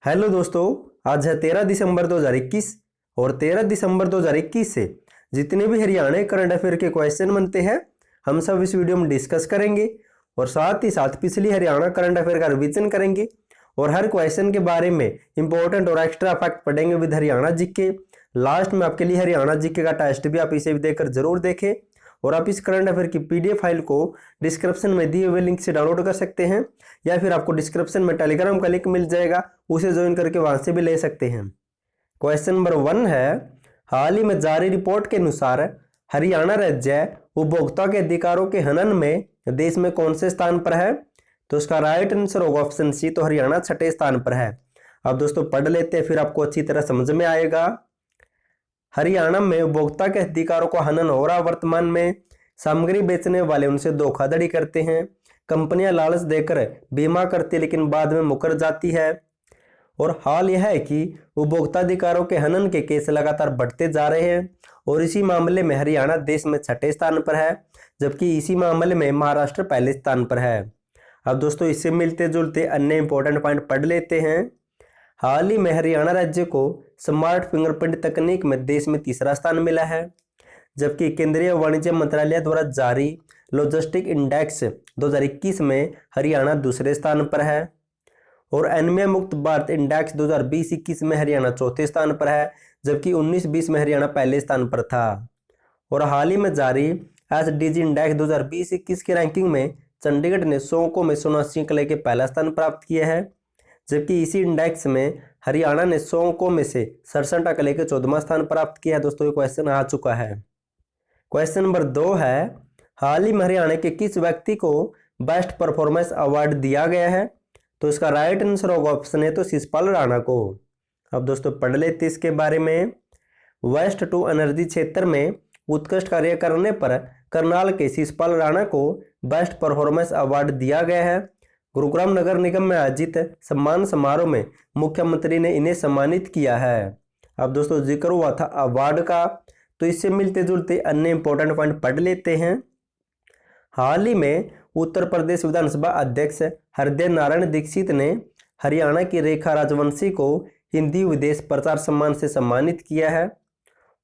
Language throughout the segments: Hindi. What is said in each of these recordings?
हेलो दोस्तों, आज है 13 दिसंबर 2021 और 13 दिसंबर 2021 से जितने भी हरियाणा करंट अफेयर के क्वेश्चन बनते हैं हम सब इस वीडियो में डिस्कस करेंगे और साथ ही साथ पिछली हरियाणा करंट अफेयर का रिवीजन करेंगे और हर क्वेश्चन के बारे में इंपॉर्टेंट और एक्स्ट्रा फैक्ट पढ़ेंगे विद हरियाणा जीके। लास्ट में आपके लिए हरियाणा जीके का टेस्ट भी आप इसे भी देखकर जरूर देखें और आप इस करंट अफेयर की पीडीएफ फाइल को डिस्क्रिप्शन में दिए हुए लिंक से डाउनलोड कर सकते हैं या फिर आपको डिस्क्रिप्शन में टेलीग्राम का लिंक मिल जाएगा, उसे ज्वाइन करके वहां से भी ले सकते हैं। क्वेश्चन नंबर 1 है, हाल ही में जारी रिपोर्ट के अनुसार हरियाणा राज्य उपभोक्ता के अधिकारों के हनन में देश में कौन से स्थान पर है? तो इसका राइट आंसर होगा ऑप्शन सी, तो हरियाणा 6ठे स्थान पर है। अब दोस्तों पढ़ लेते हैं फिर आपको अच्छी तरह समझ में आएगा। हरियाणा में उपभोक्ता के अधिकारों को हनन हो रहा। वर्तमान में सामग्री बेचने वाले उनसे धोखाधड़ी करते हैं, कंपनियां लालच देकर बीमा करती लेकिन बाद में मुकर जाती है। और हाल यह है कि उपभोक्ता अधिकारों के हनन के केस लगातार बढ़ते जा रहे हैं और इसी मामले में हरियाणा देश में 6ठे स्थान पर है, जबकि इसी मामले में महाराष्ट्र पहले स्थान पर है। अब दोस्तों इससे मिलते जुलते अन्य इंपॉर्टेंट पॉइंट पढ़ लेते हैं। हाल ही में हरियाणा राज्य को स्मार्ट फिंगरप्रिंट तकनीक में देश में 3रा स्थान मिला है, जबकि केंद्रीय वाणिज्य मंत्रालय द्वारा जारी लॉजिस्टिक इंडेक्स 2021 में हरियाणा 2रे स्थान पर है और एनीमिया मुक्त भारत इंडेक्स 2020-21 में हरियाणा 4थे स्थान पर है, जबकि 19-20 में हरियाणा पहले स्थान पर था। और हाल ही में जारी एसडीजी इंडेक्स 2020-21 की रैंकिंग में चंडीगढ़ ने 100 में 87 अंक लेकर पहला स्थान प्राप्त किया है, जबकि इसी इंडेक्स में हरियाणा ने 100 में से 67 अंक लेकर 14वां स्थान प्राप्त किया है। दोस्तों ये क्वेश्चन आ चुका है। क्वेश्चन नंबर 2 है, हाल ही में हरियाणा के किस व्यक्ति को बेस्ट परफॉर्मेंस अवार्ड दिया गया है? तो इसका राइट आंसर होगा ऑप्शन है, तो शिषपाल राणा को। अब दोस्तों पढ़ लेते इसके बारे में। वेस्ट टू एनर्जी क्षेत्र में उत्कृष्ट कार्य करने पर करनाल के शिषपाल राणा को बेस्ट परफॉर्मेंस अवार्ड दिया गया है। गुरुग्राम नगर निगम में आयोजित सम्मान समारोह में मुख्यमंत्री ने इन्हें सम्मानित किया है। अब दोस्तों जिक्र हुआ था अवार्ड का, तो इससे मिलते जुलते अन्य इंपॉर्टेंट पॉइंट पढ़ लेते हैं। हाल ही में उत्तर प्रदेश विधानसभा अध्यक्ष हृदय नारायण दीक्षित ने हरियाणा की रेखा राजवंशी को हिंदी विदेश प्रचार सम्मान से सम्मानित किया है।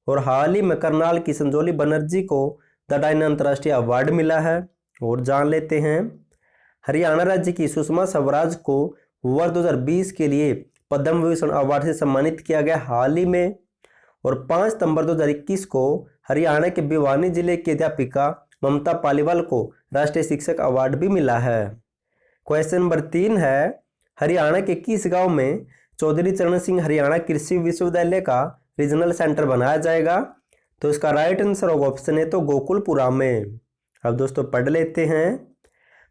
और हाल ही में करनाल की संजोली बनर्जी को द डायना अंतर्राष्ट्रीय अवार्ड मिला है। और जान लेते हैं, हरियाणा राज्य की सुषमा स्वराज को वर्ष 2020 के लिए पद्म विभूषण अवार्ड से सम्मानित किया गया हाल ही में। और 5 सितंबर 2021 को हरियाणा के भिवानी जिले की अध्यापिका ममता पालीवाल को राष्ट्रीय शिक्षक अवार्ड भी मिला है। क्वेश्चन नंबर 3 है, हरियाणा के किस गांव में चौधरी चरण सिंह हरियाणा कृषि विश्वविद्यालय का रीजनल सेंटर बनाया जाएगा? तो इसका राइट आंसर होगा ऑप्शन है, तो गोकुलपुरा में। अब दोस्तों पढ़ लेते हैं।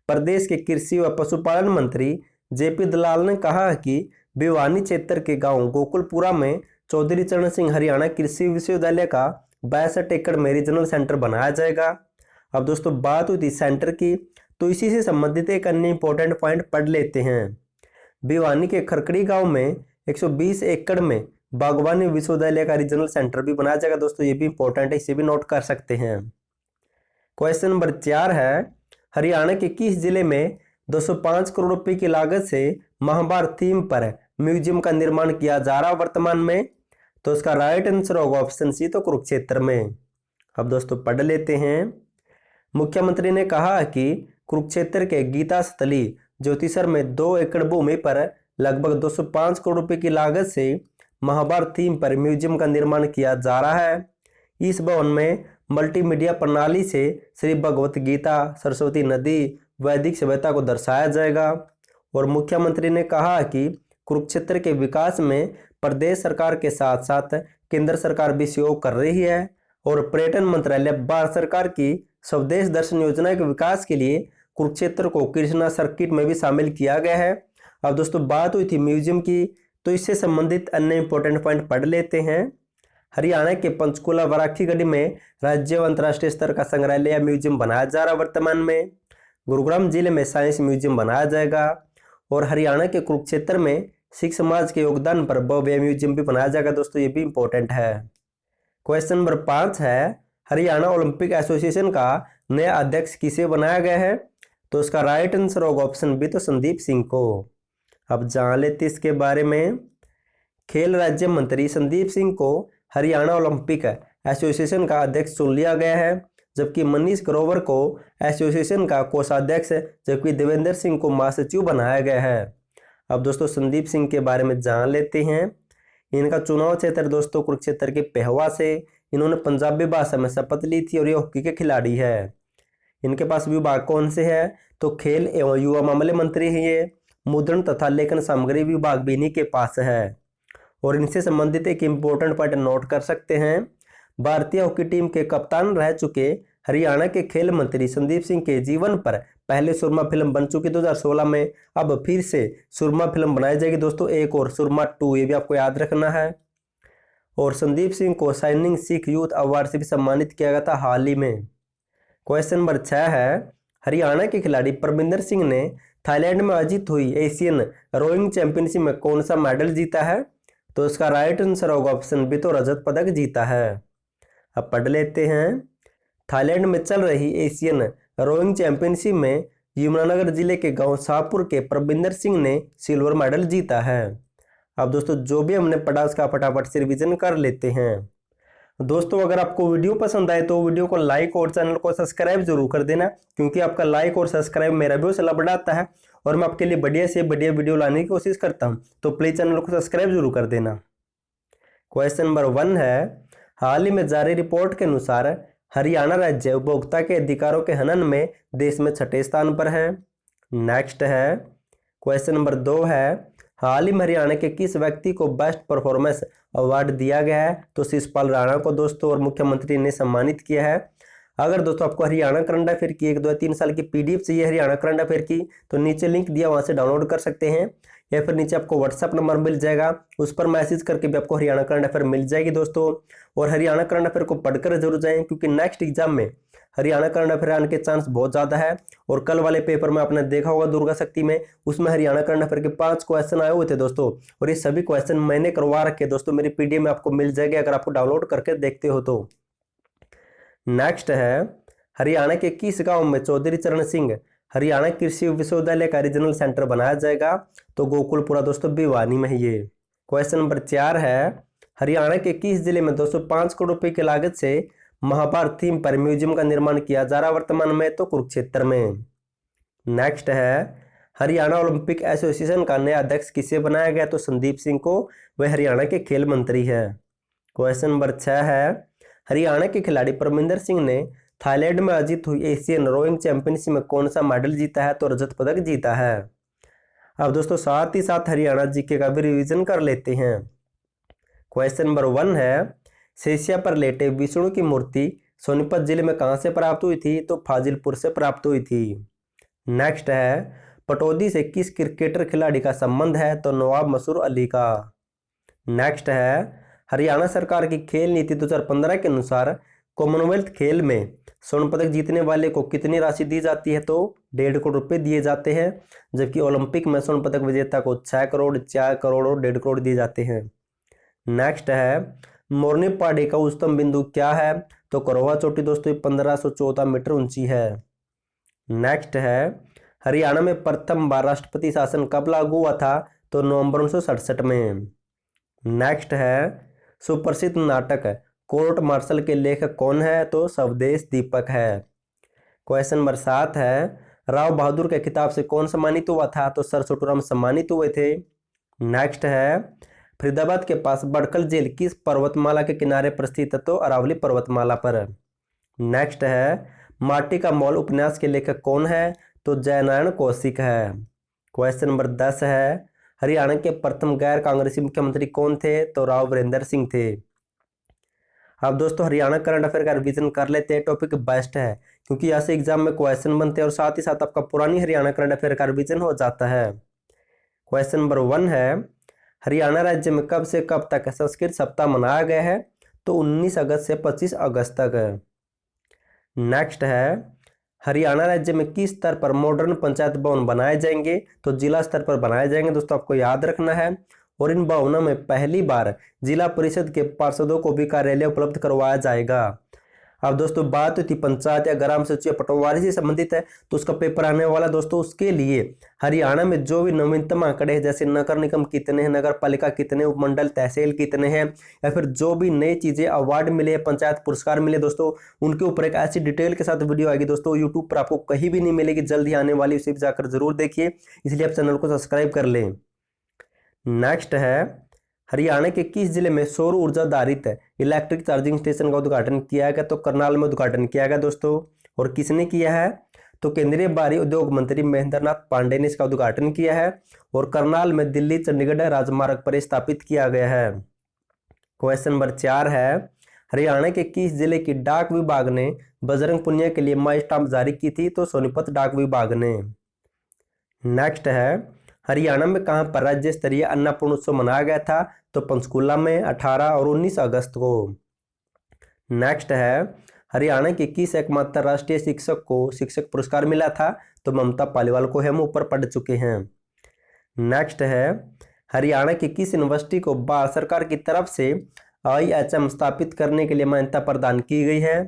प्रदेश के कृषि व पशुपालन मंत्री जेपी दलाल ने कहा कि भिवानी क्षेत्र के गांव गोकुलपुरा में चौधरी चरण सिंह हरियाणा कृषि विश्वविद्यालय का 62 एकड़ में रीजनल सेंटर बनाया जाएगा। अब दोस्तों बात हुई थी सेंटर की, तो इसी से संबंधित एक अन्य इंपॉर्टेंट पॉइंट पढ़ लेते हैं। भिवानी के खरकड़ी गांव में 120 एकड़ में बागवानी विश्वविद्यालय का रीजनल सेंटर भी बनाया जाएगा। दोस्तों ये भी इंपॉर्टेंट है, इसे भी नोट कर सकते हैं। क्वेश्चन नंबर 4 है, हरियाणा के किस जिले में 205 करोड़ रुपए की लागत से महाभारत थीम पर म्यूजियम का निर्माण किया जा रहा वर्तमान में? तो इसका राइट आंसर होगा ऑप्शन सी, तो कुरुक्षेत्र में। अब दोस्तों पढ़ लेते हैं। मुख्यमंत्री ने कहा कि कुरुक्षेत्र के गीता स्थली ज्योतिसर में 2 एकड़ भूमि पर लगभग 205 करोड़ रुपए की लागत से महाभारत थीम पर म्यूजियम का निर्माण किया जा रहा है। इस भवन में मल्टीमीडिया प्रणाली से श्री भगवत गीता, सरस्वती नदी, वैदिक सभ्यता को दर्शाया जाएगा। और मुख्यमंत्री ने कहा कि कुरुक्षेत्र के विकास में प्रदेश सरकार के साथ साथ केंद्र सरकार भी सहयोग कर रही है और पर्यटन मंत्रालय भारत सरकार की स्वदेश दर्शन योजना के विकास के लिए कुरुक्षेत्र को कृष्णा सर्किट में भी शामिल किया गया है। अब दोस्तों बात हुई थी म्यूजियम की, तो इससे संबंधित अन्य इंपॉर्टेंट पॉइंट पढ़ लेते हैं। हरियाणा के पंचकुला वराखीगढ़ी में राज्य व अंतर्राष्ट्रीय स्तर का संग्रहालय या म्यूजियम बनाया जा रहा है वर्तमान में। गुरुग्राम जिले में साइंस म्यूजियम बनाया जाएगा और हरियाणा के कुरुक्षेत्र में सिख समाज के योगदान पर भव्य म्यूजियम भी बनाया जाएगा। दोस्तों ये भी इंपॉर्टेंट है। क्वेश्चन नंबर 5 है, हरियाणा ओलंपिक एसोसिएशन का नया अध्यक्ष किसे बनाया गया है? तो इसका राइट आंसर होगा ऑप्शन बी, तो संदीप सिंह को। अब जान लेते इसके बारे में। खेल राज्य मंत्री संदीप सिंह को हरियाणा ओलंपिक एसोसिएशन का अध्यक्ष चुन लिया गया है, जबकि मनीष ग्रोवर को एसोसिएशन का कोषाध्यक्ष, जबकि देवेंद्र सिंह को महासचिव बनाया गया है। अब दोस्तों संदीप सिंह के बारे में जान लेते हैं। इनका चुनाव क्षेत्र दोस्तों कुरुक्षेत्र के पेहवा से। इन्होंने पंजाबी भाषा में शपथ ली थी और ये हॉकी के खिलाड़ी है। इनके पास विभाग कौन से है, तो खेल एवं युवा मामले मंत्री है ये। मुद्रण तथा लेखन सामग्री विभाग भी इन्हीं के पास है। और इनसे संबंधित एक इम्पोर्टेंट पॉइंट नोट कर सकते हैं। भारतीय हॉकी टीम के कप्तान रह चुके हरियाणा के खेल मंत्री संदीप सिंह के जीवन पर पहले सुरमा फिल्म बन चुकी 2016 में। अब फिर से सुरमा फिल्म बनाई जाएगी दोस्तों, एक और सुरमा 2, ये भी आपको याद रखना है। और संदीप सिंह को शाइनिंग सिख यूथ अवार्ड से भी सम्मानित किया गया था हाल ही में। क्वेश्चन नंबर 6 है, हरियाणा के खिलाड़ी परमिंदर सिंह ने थाईलैंड में आयोजित हुई एशियन रोइंग चैंपियनशिप में कौन सा मेडल जीता है, तो इसका राइट आंसर होगा ऑप्शन बी, तो रजत पदक जीता है। अब पढ़ लेते हैं। थाईलैंड में चल रही एशियन रोइंग चैंपियनशिप में यमुनानगर जिले के गांव शाहपुर के परमिंदर सिंह ने सिल्वर मेडल जीता है। अब दोस्तों जो भी हमने पढ़ा उसका फटाफट से रिवीजन कर लेते हैं। दोस्तों अगर आपको वीडियो पसंद आए तो वीडियो को लाइक और चैनल को सब्सक्राइब जरूर कर देना, क्योंकि आपका लाइक और सब्सक्राइब मेरा भी हौसला बढ़ाता है और मैं आपके लिए बढ़िया से बढ़िया वीडियो लाने की कोशिश करता हूं। तो प्लीज चैनल को सब्सक्राइब जरूर कर देना। क्वेश्चन नंबर 1 है, हाल ही में जारी रिपोर्ट के अनुसार हरियाणा राज्य उपभोक्ता के अधिकारों के हनन में देश में 6ठे स्थान पर है। नेक्स्ट है क्वेश्चन नंबर 2 है, हाल ही में हरियाणा के किस व्यक्ति को बेस्ट परफॉर्मेंस अवार्ड दिया गया है, तो शिषपाल राणा को दोस्तों और मुख्यमंत्री ने सम्मानित किया है। अगर दोस्तों आपको हरियाणा करंट अफेयर की 1, 2, 3 साल की पीडीएफ चाहिए हरियाणा करंट अफेयर की, तो नीचे लिंक दिया वहां से डाउनलोड कर सकते हैं, या फिर नीचे आपको व्हाट्सएप नंबर मिल जाएगा, उस पर मैसेज करके भी आपको हरियाणा करंट अफेयर मिल जाएगी दोस्तों। और हरियाणा करंट अफेयर को पढ़कर जरूर जाएं, क्योंकि नेक्स्ट एग्जाम में हरियाणा करंट अफेयर आने के चांस बहुत ज़्यादा है। और कल वाले पेपर में आपने देखा होगा दुर्गा शक्ति में, उसमें हरियाणा करंट अफेयर के 5 क्वेश्चन आए हुए थे दोस्तों, और ये सभी क्वेश्चन मैंने करवा रखे दोस्तों, मेरी पीडीएफ में आपको मिल जाएगी अगर आपको डाउनलोड करके देखते हो तो। नेक्स्ट है, हरियाणा के किस गांव में चौधरी चरण सिंह हरियाणा कृषि विश्वविद्यालय का रीजनल सेंटर बनाया जाएगा, तो गोकुलपुरा दोस्तों भिवानी में है ये। क्वेश्चन नंबर 4 है, हरियाणा के किस जिले में दोस्तों 5 करोड़ रुपए की लागत से महाभारत थीम पर म्यूजियम का निर्माण किया जा रहा है वर्तमान में, तो कुरुक्षेत्र में। नेक्स्ट है, हरियाणा ओलंपिक एसोसिएशन का नया अध्यक्ष किसे बनाया गया, तो संदीप सिंह को, वह हरियाणा के खेल मंत्री है। क्वेश्चन नंबर 6 है, हरियाणा के खिलाड़ी परमिंदर सिंह ने थाईलैंड में आयोजित हुई एशियन रोइंग चैंपियनशिप में कौन सा मेडल जीता है, तो रजत पदक जीता है। अब दोस्तों साथ ही साथ हरियाणा जीके का भी रिवीजन कर लेते हैं। क्वेश्चन नंबर 1 है, शेषिया पर लेटे विष्णु की मूर्ति सोनीपत जिले में कहां से प्राप्त हुई थी, तो फाजिलपुर से प्राप्त हुई थी। नेक्स्ट है, पटौदी से किस क्रिकेटर खिलाड़ी का संबंध है, तो नवाब मसूर अली का। नेक्स्ट है, हरियाणा सरकार की खेल नीति 2015 के अनुसार कॉमनवेल्थ खेल में स्वर्ण पदक जीतने वाले को कितनी राशि दी जाती है, तो 1.5 करोड़ रुपए दिए जाते हैं, जबकि ओलंपिक में स्वर्ण पदक विजेता को 6 करोड़, 4 करोड़ और 1.5 करोड़ दिए जाते हैं। नेक्स्ट है, मोरनी पहाड़ी का उच्चतम बिंदु क्या है, तो करोवा चोटी दोस्तों 1514 मीटर ऊंची है। नेक्स्ट है, हरियाणा में प्रथम बार राष्ट्रपति शासन कब लागू हुआ था, तो नवंबर 1967 में। नेक्स्ट है, सुप्रसिद्ध नाटक कोर्ट मार्शल के लेखक कौन है, तो स्वदेश दीपक है। क्वेश्चन नंबर 7 है, राव बहादुर के खिताब से कौन सम्मानित हुआ था, तो सर छोटूराम सम्मानित हुए थे। नेक्स्ट है, फरीदाबाद के पास बड़कल झील किस पर्वतमाला के किनारे पर स्थित है, तो अरावली पर्वतमाला पर। नेक्स्ट है, माटी का मॉल उपन्यास के लेखक कौन है, तो जयनारायण कौशिक है। क्वेश्चन नंबर 10 है, हरियाणा के प्रथम गैर कांग्रेसी मुख्यमंत्री कौन थे, तो राव वीरेंद्र सिंह थे। अब दोस्तों हरियाणा करंट अफेयर का रिवीजन कर लेते हैं, टॉपिक बेस्ट है क्योंकि यहाँ से एग्जाम में क्वेश्चन बनते हैं और साथ ही साथ आपका पुरानी हरियाणा करंट अफेयर का रिवीजन हो जाता है। क्वेश्चन नंबर 1 है, हरियाणा राज्य में कब से कब तक संस्कृत सप्ताह मनाया गया है, तो 19 अगस्त से 25 अगस्त तक। नेक्स्ट है, हरियाणा राज्य में किस स्तर पर मॉडर्न पंचायत भवन बनाए जाएंगे, तो जिला स्तर पर बनाए जाएंगे दोस्तों, आपको याद रखना है। और इन भवनों में पहली बार जिला परिषद के पार्षदों को भी कार्यालय उपलब्ध करवाया जाएगा। अब दोस्तों बात होती पंचायत या ग्राम सचिव या पटवारी से संबंधित है तो उसका पेपर आने वाला दोस्तों, उसके लिए हरियाणा में जो भी नवीनतम आंकड़े हैं, जैसे नगर निगम कितने हैं, नगर पालिका कितने, उपमंडल तहसील कितने हैं, या फिर जो भी नई चीजें अवार्ड मिले, पंचायत पुरस्कार मिले दोस्तों, उनके ऊपर एक ऐसी डिटेल के साथ वीडियो आएगी दोस्तों। यूट्यूब पर आपको कहीं भी नहीं मिलेगी, जल्द ही आने वाली, उसे भी जाकर जरूर देखिए, इसलिए आप चैनल को सब्सक्राइब कर लें। नेक्स्ट है, हरियाणा के किस जिले में सौर ऊर्जा आधारित इलेक्ट्रिक चार्जिंग स्टेशन का उद्घाटन किया गया? तो करनाल में उद्घाटन किया गया दोस्तों। और किसने किया है? तो केंद्रीय भारी उद्योग मंत्री महेंद्र नाथ पांडे ने इसका उद्घाटन किया है और करनाल में दिल्ली चंडीगढ़ राजमार्ग पर स्थापित किया गया है। क्वेश्चन नंबर 4 है, हरियाणा के किस जिले की डाक विभाग ने बजरंग पुनिया के लिए माई स्टाम्प जारी की थी? तो सोनीपत डाक विभाग ने। नेक्स्ट है, हरियाणा में कहां पर राज्य स्तरीय अन्नपूर्ण उत्सव मनाया गया था? तो पंचकूला में 18 और 19 अगस्त को। नेक्स्ट है, हरियाणा के किस एकमात्र राष्ट्रीय शिक्षक को शिक्षक पुरस्कार मिला था? तो ममता पालीवाल को, हम ऊपर पढ़ चुके हैं। नेक्स्ट है, हरियाणा की किस यूनिवर्सिटी को भारत सरकार की तरफ से IHM स्थापित करने के लिए मान्यता प्रदान की गई है?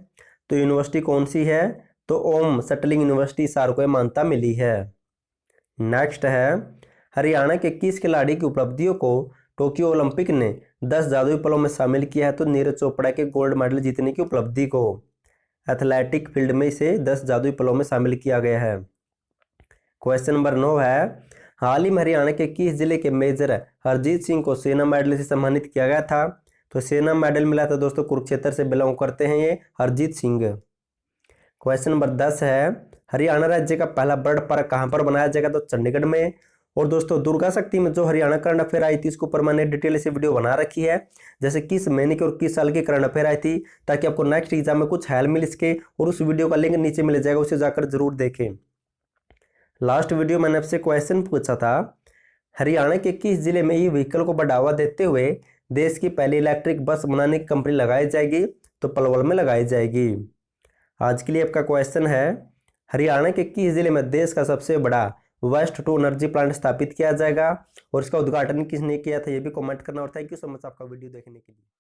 तो यूनिवर्सिटी कौन सी है? तो ओम सेटलिंग यूनिवर्सिटी हिसार को मान्यता मिली है। नेक्स्ट है, हरियाणा के किस खिलाड़ी की उपलब्धियों को टोक्यो ओलंपिक ने 10 जादुई पलों में शामिल किया है? तो नीरज चोपड़ा के गोल्ड मेडल जीतने की उपलब्धि को एथलेटिक फील्ड में इसे 10 जादुई पलों में शामिल किया गया है। क्वेश्चन नंबर 9 है, हाल ही में हरियाणा के किस जिले के मेजर हरजीत सिंह को सेना मेडल से सम्मानित किया गया था? तो सेना मेडल मिला था दोस्तों, कुरुक्षेत्र से बिलोंग करते हैं ये हरजीत सिंह। क्वेश्चन नंबर 10 है, हरियाणा राज्य का पहला बर्ड पार्क कहां पर बनाया जाएगा? तो चंडीगढ़ में। और दोस्तों दुर्गा शक्ति में जो हरियाणा करंट अफेयर आई थी, इसके ऊपर मैंने डिटेल से वीडियो बना रखी है, जैसे किस महीने की और किस साल की करंट अफेयर आई थी, ताकि आपको नेक्स्ट एग्जाम में कुछ हेल्प मिल सके। और उस वीडियो का लिंक नीचे मिल जाएगा, उसे जाकर जरूर देखें। लास्ट वीडियो मैंने आपसे क्वेश्चन पूछा था, हरियाणा के किस जिले में ई व्हीकल को बढ़ावा देते हुए देश की पहली इलेक्ट्रिक बस बनाने की कंपनी लगाई जाएगी? तो पलवल में लगाई जाएगी। आज के लिए आपका क्वेश्चन है, हरियाणा के किस जिले में देश का सबसे बड़ा वेस्ट टू एनर्जी प्लांट स्थापित किया जाएगा? और इसका उद्घाटन किसने किया था? ये भी कमेंट करना। और थैंक यू सो मच आपका वीडियो देखने के लिए।